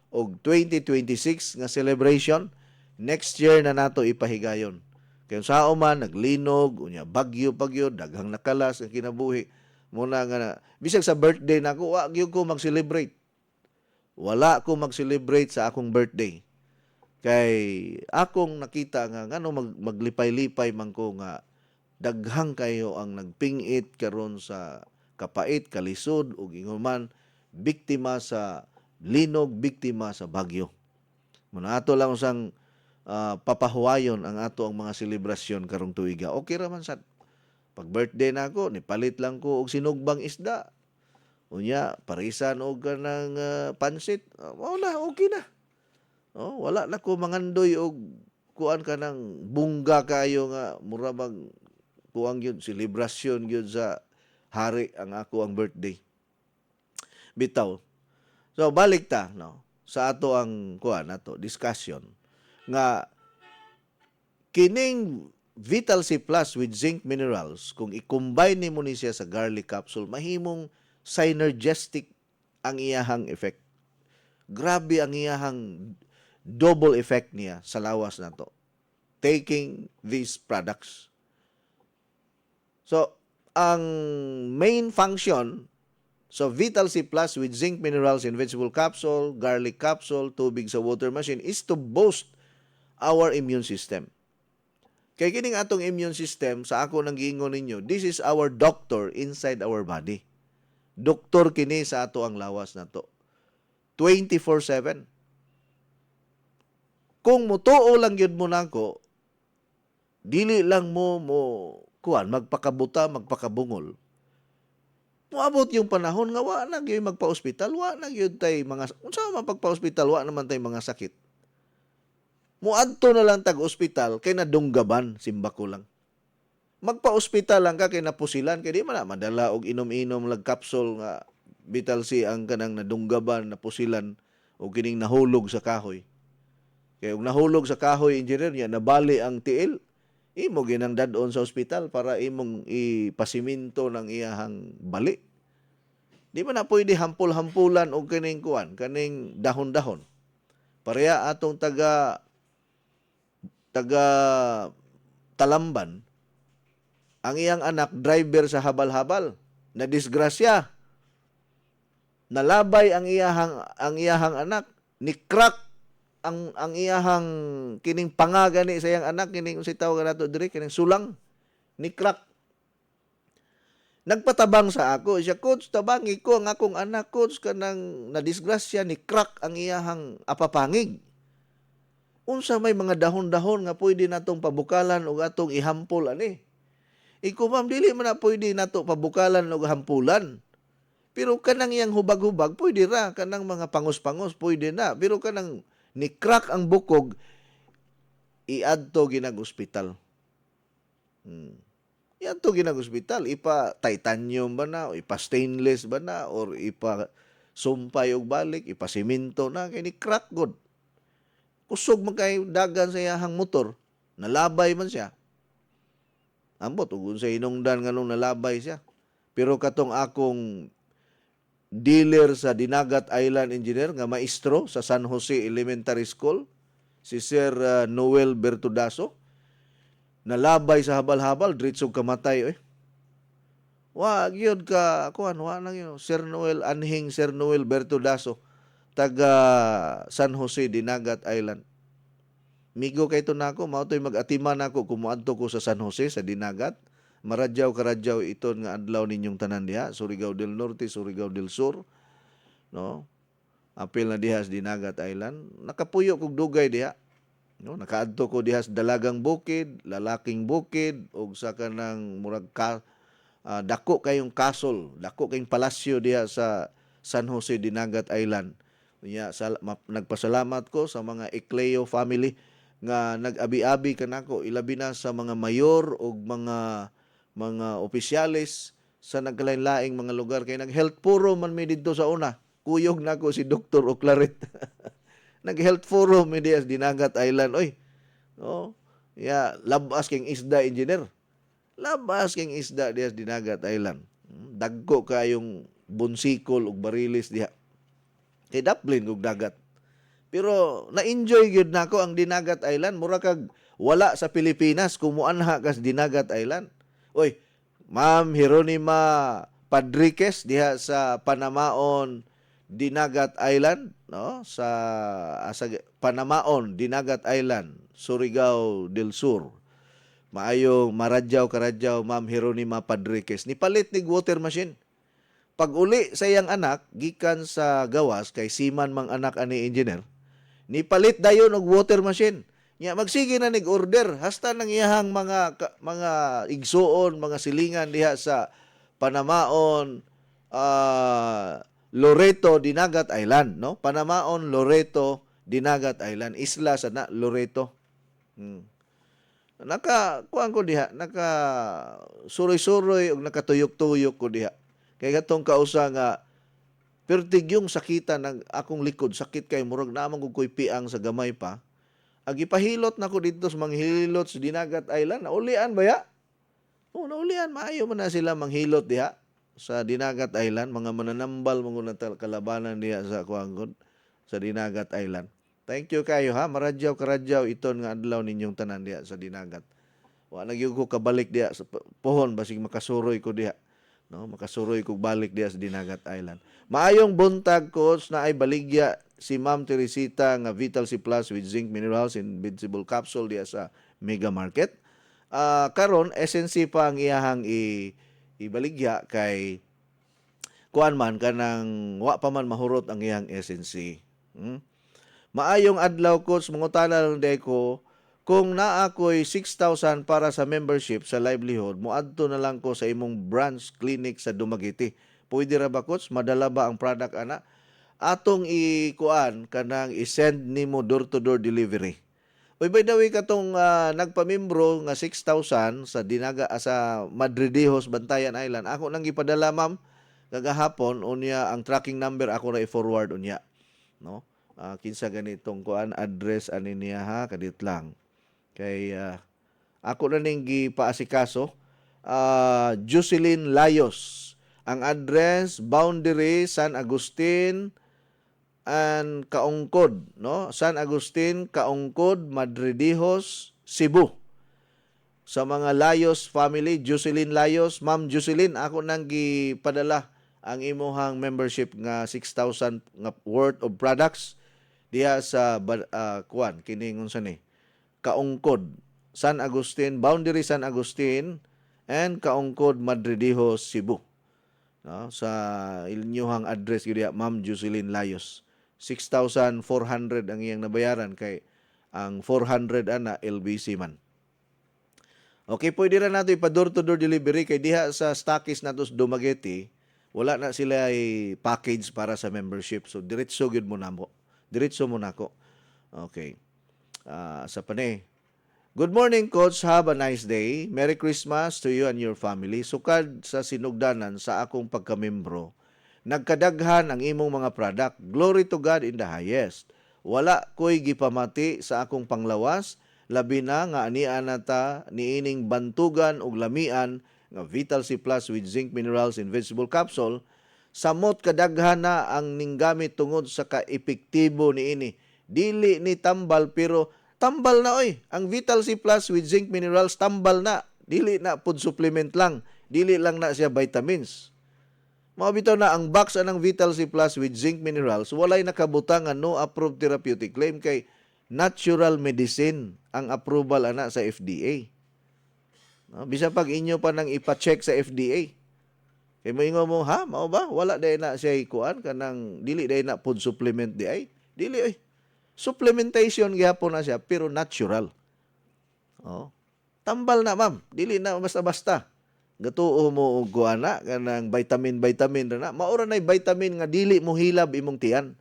o 2026 nga celebration. Next year na nato ipahigayon. Kaya sa man naglinog, unya bagyo, daghang nakalas ang kinabuhi. Muna nga na, bisag sa birthday nako, wa gyud ko mag-celebrate. Wala ko mag-celebrate sa akong birthday. Kay akong nakita nga ngano maglipay-lipay man ko nga daghang kayo ang nagpingit karon sa kapait, kalisod ug ingon biktima sa linog, biktima sa bagyo. Muna ato lang usang papahuwayon ang ato ang mga selebrasyon karong tuiga. Okay ra man sad. Pag birthday na ako, nipalit lang ko og sinugbang isda. Unya, parisan og kanang pansit. Wala, okay na. Oh, wala na ko mangandoy og kuan kanang bungga kayo nga mura mag kuang gyud selebrasyon gyud sa hari ang ako ang birthday. Bitaw. So balik ta no sa ato ang kuan nato discussion nga kining Vital C Plus with zinc minerals kung i-combine nimo ni siya sa garlic capsule mahimong synergistic ang iyahang effect. Grabe ang iyahang double effect niya sa lawas nato taking these products. So ang main function so Vital C Plus with zinc minerals in vegetable capsule, garlic capsule, tubig sa water machine is to boost our immune system. Kaya kining atong immune system, sa ako nang giingon ninyo, this is our doctor inside our body. Doktor kini sa ato ang lawas na to. 24/7. Kung mutuo lang yun mo nako, dili lang mo kuan magpakabuta, magpakabungol. Moabot yung panahon nga wa na gyud magpa-ospital, wa na gyud tay mga unsa man pagpa-ospital, wa naman tay mga sakit. Muadto na lang tag-ospital kay nadunggaban, simba ko lang. Magpa-ospital lang ka kay napusilan kay di man na madala og inom-inom lag capsule nga Vital C ang kanang nadunggaban, napusilan o kining nahulog sa kahoy. Kay og nahulog sa kahoy engineer niya nabali ang tiil, imo ginang dadon sa ospital para imong ipasiminto ng iyahang bali. Di man na pwede hampul-hampulan og kining kuan, kaning dahon-dahon. Pareha atong taga Talamban, ang iyang anak driver sa habal-habal, na disgrasya. Nalabay ang iyahang anak, ni crack ang iyahang kining pangaga ni sa iyang anak, kining unsay tawag nato diri, kining sulang, ni crack. Nagpatabang sa ako, siya, coach, tabangi ko ang akong anak, coach, kanang nadisgrasya, ni crack ang iyahang apapangig. Unsa may mga dahon-dahon nga pwede natong pabukalan o atong ihampol ani. Iko ma'am, dili man na pwede nato pabukalan o hampulan. Pero kanang iyang hubag-hubag, pwede ra. Kanang mga pangos-pangos, pwede na. Pero kanang ni-crack ang bukog, iadto ginag-ospital. Iadto ginag-ospital. Ipa-titanium ba na, o ipa-stainless ba na, or ipa-sumpay og balik, ipa-simento na, kaya ni-crack god. Kusog man kay dagan sa iyahang motor, nalabay man siya. Ambot, ug sa hinungdan nga nung nalabay siya. Pero katong akong dealer sa Dinagat Island Engineer nga maestro sa San Jose Elementary School, si Sir Noel Bertudaso, nalabay sa habal-habal, diretsog kamatay. Wa gyud ka, kuan, wa nang yun. Sir Noel Anhing, Sir Noel Bertudaso, taga San Jose, Dinagat Island. Migo kay to nako, mao toy mag-atiman nako kumuadto ko sa San Jose sa Dinagat. Maradyaw iton nga adlaw ninyong tanan diha, Surigao del Norte, Surigao del Sur, no? Apil na diha sa Dinagat Island. Nakapuyo kog dugay diha. No, nakaadto ko diha sa Dalagang Bukid, Lalaking Bukid ug sa kanang murag dako kayong castle, dako kayong palasyo diha sa San Jose, Dinagat Island. Nagpasalamat ko sa mga Ecleo family nga nag-abi-abi kanako, ilabi na sa mga mayor o mga opisyales sa nagkalain-laing mga lugar kay nag-health forum man mi didto sa una. Kuyog nako si Dr. Oclaret. Nag-health forum mi diha sa Dinagat Island. Labas king isda engineer. Labas king isda diha sa Dinagat Island. dagko kayong bunsikol ug barilis diha. Kay daplin ug dagat. Pero na-enjoy gyud nako ang Dinagat Island, mura kag wala sa Pilipinas kung muanha ka sa Dinagat Island. Oy, Ma'am Jeronima Padriquez diha sa Panamaon Dinagat Island, no? Sa Panamaon Dinagat Island, Surigao del Sur. Maayong maradyaw Ma'am Jeronima Padriquez. Nipalit ni water machine. Pag uli sa iyang anak gikan sa gawas kay siman mang anak ani engineer, nipalit dayon og water machine. Nya magsige na nig-order hasta nang iyahang mga igsuon, mga silingan diha sa Panamaon Loreto Dinagat Island, no? Panamaon Loreto Dinagat Island, isla sa na Loreto. Kuan ko diha, suroy-suroy ug nakatuyok-tuyok ko diha. Kay katong kausa nga pertig yung sakitan ng akong likod, sakit kay murag naman kog koy piang sa gamay pa. Agi pahilot nako dito sa manghilot sa Dinagat Island. Naulian ba ya? Oo, naulian. Maayo man na sila manghilot diha sa Dinagat Island. Mga mananambal mga kalabanan diha sa kuangkod sa Dinagat Island. Thank you kayo ha. Karadyaw iton nga adlaw ninyong tanan diha sa Dinagat. Wa na gyud ko kabalik diha sa pohon basig makasuroy ko diha. No, makasuroy kog balik diha sa Dinagat Island. Maayong buntag, coach, na ay baligya si Ma'am Teresita nga Vital C Plus with zinc minerals invincible capsule diha sa Mega Market. Karon SNC pa ang iyahang ibaligya kay kuan man kanang wa pa man mahurot ang iyang SNC. Maayong adlaw, coach, mangutana lang day ko kung naa ko'y 6,000 para sa membership sa livelihood, muadto na lang ko sa imong branch clinic sa Dumaguete. Pwede ra ba, coach? Madala ba ang product ana? Atong ikuan kanang i-send nimo door-to-door delivery. Uy, by the way, katong nagpamimbro nga 6,000 sa sa Madridejos, Bantayan Island. Ako nang ipadala, ma'am, kagahapon unya ang tracking number ako na i-forward unya. No? Kinsa ganitong kuan address ani niya ha, kadit lang. Kay ako na ning gipaasikaso, Jocelyn Layos. Ang address, Boundary, San Agustin and Kaungkod, no? San Agustin, Kaungkod, Madridejos, Cebu. Sa mga Layos family, Jocelyn Layos, Ma'am Jocelyn, ako nang gipadala ang imuhang membership nga 6,000 nga worth of products diha sa kuan kini unsa ni? Kaungkod, San Agustin, Boundary San Agustin, and Kaungkod, Madridejos, Cebu. No? Sa inyong address, yun Ma'am Jocelyn Layos. 6,400 ang iyang nabayaran kay ang 400 ana LBC man. Okay, pwede na nato ipa-door-to-door delivery kay diha sa stockist nato sa Dumaguete, wala na sila package para sa membership. So, diretso yun mo na mo. Diretso mo na ko. Okay. Sa panay. Good morning, Coach. Have a nice day. Merry Christmas to you and your family. Sukad sa sinugdanan sa akong pagkamembro, nagkadaghan ang imong mga product. Glory to God in the highest. Wala ko'y gipamati sa akong panglawas, labi na nga anian nata niining bantugan ug lamian nga Vital C Plus with zinc minerals and vegetable capsule. Samot kadaghan na ang ninggamit tungod sa kaepektibo niini. Dili ni tambal pero tambal na oy. Ang Vital C Plus with zinc minerals tambal na. Dili na food supplement lang. Dili lang na siya vitamins. Mao bitaw na ang box anang Vital C Plus with zinc minerals walay nakabutangan no approved therapeutic claim kay natural medicine ang approval ana sa FDA. No, bisa pag inyo pa nang ipa-check sa FDA. Kay moingon mo, ha, mao ba? Wala day na siya kuan kanang dili day na food supplement di ay. Dili oy. Supplementation gyapon na siya pero natural. Oh. Tambal na, ma'am. Dili na basta-basta. Gatuo mo og kuana kanang vitamin na. Maura nay vitamin nga dili mo hilab imong tiyan.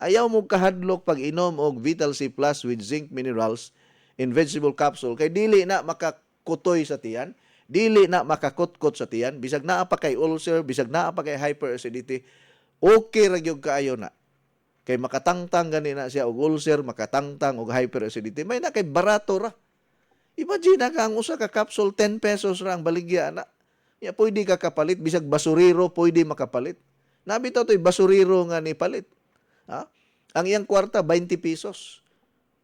Ayaw mo kahadlok pag inom og Vital C Plus with zinc minerals in vegetable capsule kay dili na makakutoy sa tiyan, dili na makakutkot sa tiyan, bisag naa pa kay ulcer, bisag naa pa kay hyperacidity, okay ra gyud kaayo na. Kay makatangtang gani na siya og ulcer, makatangtang og hyperacidity, may na kay barato ra. Imagine ka ang usa ka capsule 10 pesos ra ang baligya na. Ya, pwede ka kapalit, bisag basuriro, pwede makapalit. Nabitaw to'y basuriro nga ni palit. Ha? Ang iyang kwarta, 20 pesos.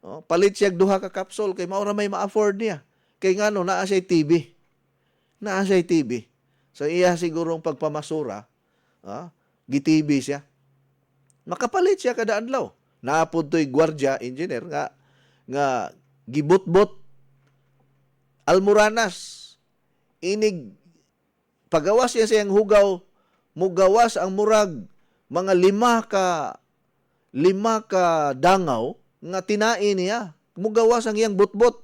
Oh, palit siya duha ka kapsul, kay maura may ma-afford niya. Kay nga no, naa siya TV. Naa siya TV. So iya sigurong pagpamasura, gi-TV siya. Makapalit siya kada adlaw. Naapod to'y gwardiya, engineer, nga gibot-bot almoranas. Inig pagawas niya siyang hugaw, mugawas ang murag mga lima ka dangaw nga tinain niya. Mugawas ang iyang butbot.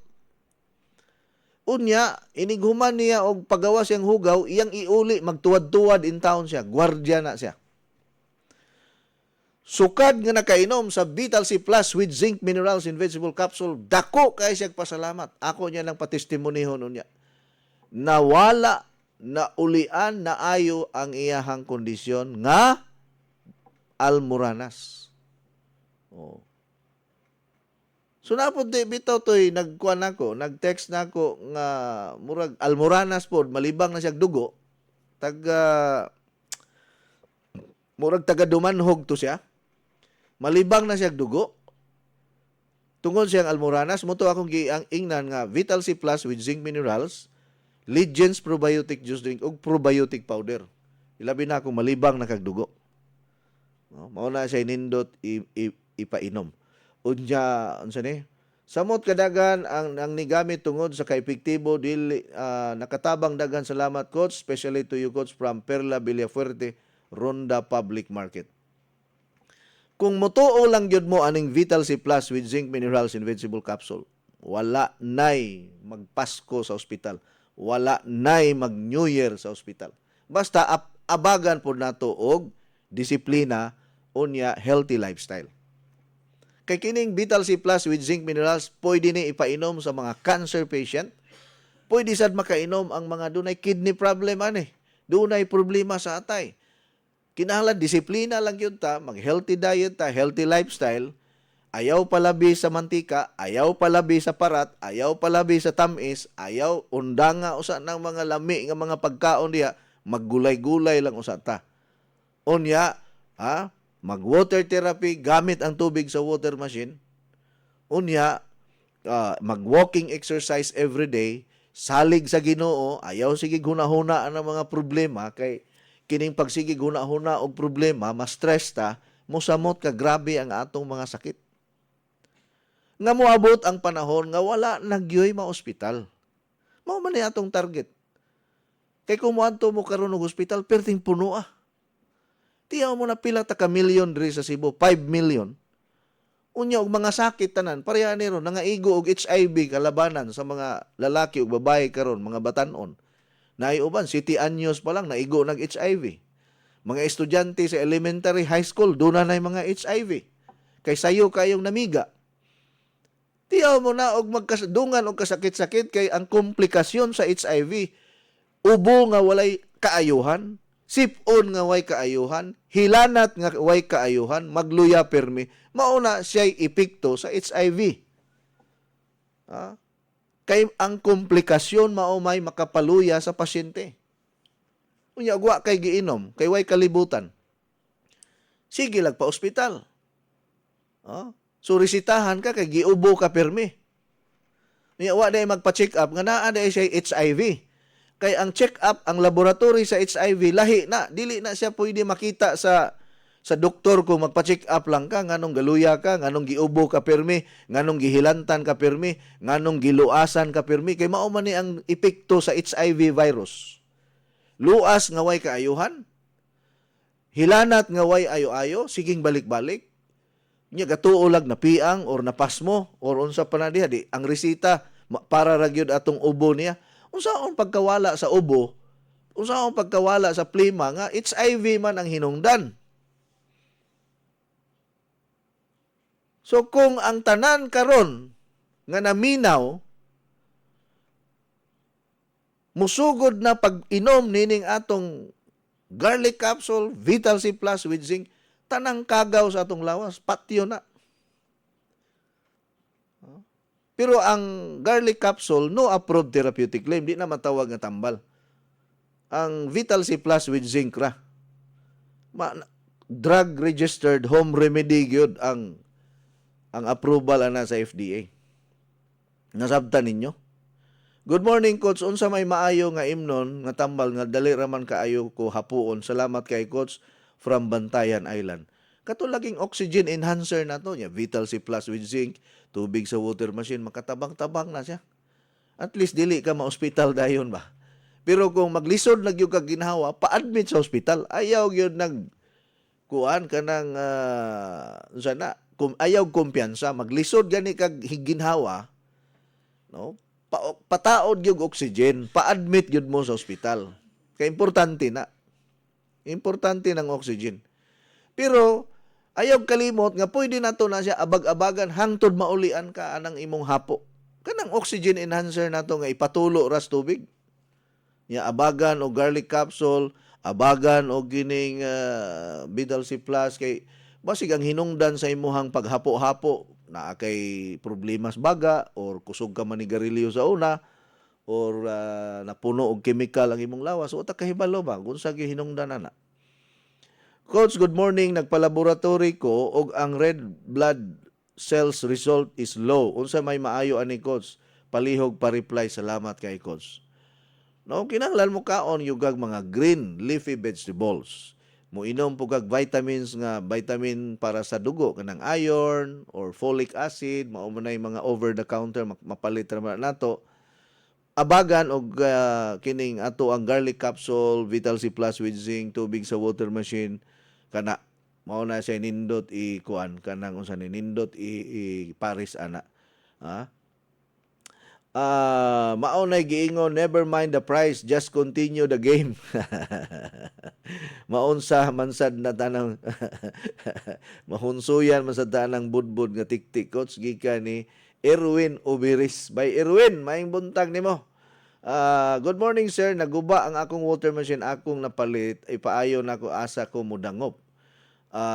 Unya, inighuman niya og pagawas siyang hugaw, iyang iuli, magtuwad-tuwad in town siya. Gwardiya na siya. Sukad nga nakainom sa Vital C Plus with zinc minerals in vegetable capsule, dako kay siya pasalamat. Ako niya lang patestimonihon unya. Nawala na ulian na ayo ang iyahang kondisyon nga almoranas. Oh. So napod di bitaw toy nagkuan nako, nag-text nako nga murag almoranas pod malibang na siya dugo. Murag taga dumanhog to siya. Malibang na siya dugo. Tungod siyang almoranas, mo to akong giang ingnan nga Vital C Plus with zinc minerals, Legends probiotic juice drink ug probiotic powder. Ilabi na akong malibang na kagdugo. No, mao na siya nindot ipainom. Unya unsa ni? Samot kadagan ang nigamit tungod sa kaepektibo dili nakatabang daghan salamat coach, especially to you coach from Perla Villafuerte, Ronda Public Market. Kung motuo lang gyud mo aning Vital C Plus with zinc minerals in vegetable capsule, wala nay magpasko sa ospital. Wala nay mag-New Year sa ospital. Basta abagan po nato og disiplina unya healthy lifestyle. Kay kining Vital C Plus with zinc minerals, pwede ni ipainom sa mga cancer patient. Pwede sad makainom ang mga dunay kidney problem ani. Dunay problema sa atay. Kinahanglan disiplina lang yun ta, mag-healthy diet ta, healthy lifestyle. Ayaw palabi sa mantika, ayaw palabi sa parat, ayaw palabi sa tamis, ayaw undanga usa ng mga lami nga mga pagkaon diha, maggulay-gulay lang usa ta. Unya, mag-water therapy gamit ang tubig sa water machine. Unya, mag-walking exercise every day, salig sa Ginoo, ayaw sige hunahuna ang mga problema kay kining pagsigig huna-huna og problema, ma-stress ta, mosamot ka grabe ang atong mga sakit. Nga moabot ang panahon nga wala nagyoy ma-ospital. Mao man ni atong target. Kay kung moadto mo karon og ospital, perting puno Tiyaw mo na pila ta ka milyon diri sa Cebu, 5 million. Unya og mga sakit tanan, pareha ni ron nangaigo og HIV kalabanan sa mga lalaki ug babae karon, mga batan-on. Naiuban, 7 anyos pa lang naigo nag HIV. Mga estudyante sa elementary, high school, doon na mga HIV. Kay sayo kayong namiga. Tiyaw mo na og magkadungan og kasakit-sakit kay ang komplikasyon sa HIV, ubo nga walay kaayuhan, sipon nga way kaayuhan, hilanat nga way kaayuhan, magluya permi, mauna siya'y epekto sa HIV. Kay ang komplikasyon mao may makapaluya sa pasyente. Unya wa kay giinom, kay way kalibutan. Sige lag pa ospital. So resitahan ka kay giubo ka permi. Unya wa day magpa-check up nga naa day siya HIV. Kay ang check up, ang laboratory sa HIV lahi na, dili na siya pwede makita sa doktor kung magpa-check up lang ka, nganong galuya ka, nganong giubo ka permi, nganong gihilantan ka permi, nganong giluasan ka permi, kay mao man ni ang epekto sa HIV virus. Luas nga way kaayuhan, hilanat nga way ayo-ayo, siging balik-balik, nya gatuo lag na piang or napasmo or unsa pa na diha di ang resita para ra gyud atong ubo niya. Unsaon pagkawala sa ubo, unsaon pagkawala sa plima nga HIV man ang hinungdan. So kung ang tanan karon nga naminaw musugod na pag-inom nining atong garlic capsule, Vital C Plus with zinc, tanang kagaw sa atong lawas, patio na. Pero ang garlic capsule, no approved therapeutic claim, di na matawag nga tambal. ang Vital C Plus with zinc ra. Drug registered home remedy gyud ang approval ana sa FDA. Nasabtan ninyo? Good morning, Coach. Unsa may maayo nga imnon nga tambal nga dali raman kaayo ko hapuon. Salamat kay Coach from Bantayan Island. Katulaging oxygen enhancer na to niya. Vital C Plus with zinc, tubig sa water machine, makatabang-tabang na siya. At least dili ka ma-hospital dayon ba? Pero kung maglisod na gyud ka ginhawa, pa-admit sa hospital. Ayaw gyud kuan kanang sana ayaw kumpiyansa, maglisod gani kag ginhawa, no? Pataod gyud oxygen, pa-admit gyud mo sa ospital. Kay importante na. Importante ng oxygen. Pero ayaw kalimot nga pwede nato na siya abag-abagan hangtod maulian ka anang imong hapo. Kanang oxygen enhancer nato nga ipatulo ras tubig. Ya abagan o garlic capsule, abagan o gining Vital C Plus kay basig ang hinungdan sa imuhang paghapo-hapo na kay problemas baga or kusog ka manigarilyo sa una or napuno og chemical ang imong lawas o ta kahibalo ba unsa gi hinungdan ana. Coach, good morning. Nagpalaboratory ko og ang red blood cells result is low. Unsa may maayo ani Coach? Palihog pa reply. Salamat kay Coach. No, kinahanglan mo kaon yugag mga green leafy vegetables. Moinom po kag vitamins nga vitamin para sa dugo kanang iron or folic acid, mao man mga over the counter mapalit ra nato. Abagan og kining ato ang garlic capsule, Vital C Plus with zinc, tubig sa water machine kana mao na siya nindot kuan kanang unsa ni nindot paris ana. Ha? Maunay giingon, never mind the price, just continue the game. Maunsa mansad na tanang mahunsuyan man sa tanang budbud nga tiktik. Coach gikan ni Erwin Ubiris. By Erwin, maing buntag nimo. Good morning sir, naguba ang akong water machine akong napalit, ipaayo na ko asa ko mudangop.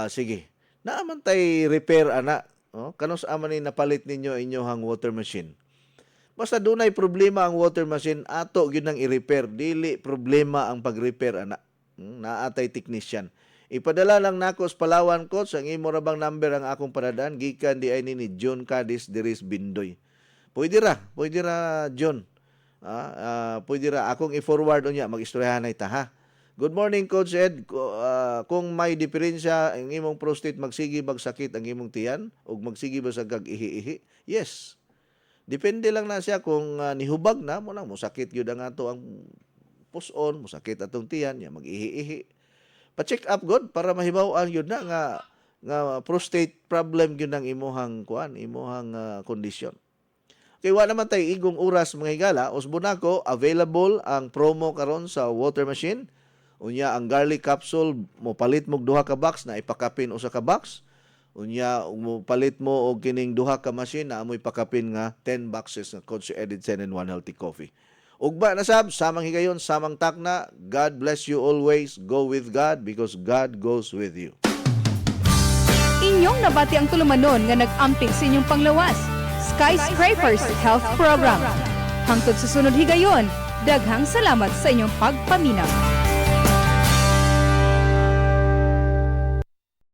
Sige. Naaman tay repair ana, no? Kanus aman ni napalit ninyo inyohang water machine. Basta dunay problema ang water machine, ato gyud nang i-repair. Dili problema ang pag-repair ana. Naatay technician. Ipadala lang nako sa Palawan Coach ang imo ra bang number ang akong padadaan gikan di ay ni John Cadiz Diris Bindoy. Pwede ra John. Pwede ra akong i-forward unya mag-istoryahanay ta ha. Good morning Coach Ed. Kung may diferensya ang imong prostate magsigi bag sakit ang imong tiyan ug magsigi ba sa gag-ihi-ihi? Yes. Depende lang na siya kung nihubag na mo lang mosakit gyud ang ato ang puson, mosakit atong tiyan, ya mag-ihi-ihi. Pa-check up god para mahibaw-an gyud na nga prostate problem gyud ang imuhang kondisyon. Kay wa naman tay igong oras mga higala, usbo nako available ang promo karon sa water machine. Unya ang garlic capsule mo palit mo duha ka box na ipakapin usa ka box. Unya palit mo og kining duha ka machine na amoy pakapin nga 10 boxes nga Coach Edit Sen and One Healthy Coffee. Ugba na sab, samang higayon, samang takna. God bless you always. Go with God because God goes with you. Inyong nabati ang tulumanon nga nag-amping sa inyong panglawas. Skyscrapers Health Program. Hangtod sa sunod higayon, daghang salamat sa inyong pagpaminaw.